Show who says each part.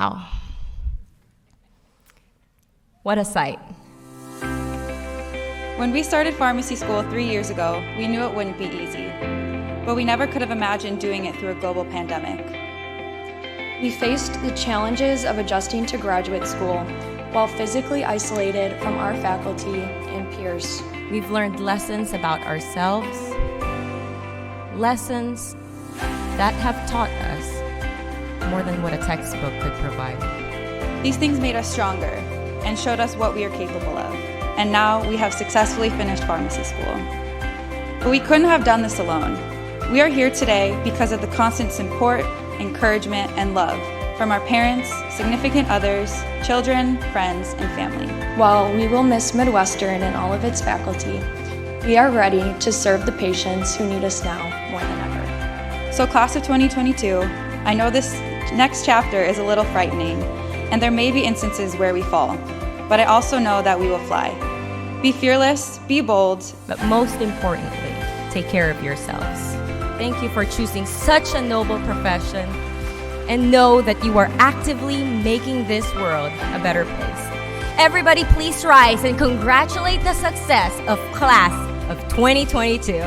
Speaker 1: Wow. What a sight.
Speaker 2: When we started pharmacy school 3 years ago, we knew it wouldn't be easy, but we never could have imagined doing it through a global pandemic.
Speaker 3: We faced the challenges of adjusting to graduate school while physically isolated from our faculty and peers.
Speaker 1: We've learned lessons about ourselves, lessons that have taught us more than what a textbook could provide.
Speaker 2: These things made us stronger and showed us what we are capable of. And now we have successfully finished pharmacy school. But we couldn't have done this alone. We are here today because of the constant support, encouragement, and love from our parents, significant others, children, friends, and family.
Speaker 3: While we will miss Midwestern and all of its faculty, we are ready to serve the patients who need us now more than ever.
Speaker 2: So class of 2022, I know this next chapter is a little frightening, and there may be instances where we fall, but I also know that we will fly. Be fearless, be bold,
Speaker 1: but most importantly, take care of yourselves. Thank you for choosing such a noble profession, and know that you are actively making this world a better place. Everybody please rise and congratulate the success of class of 2022.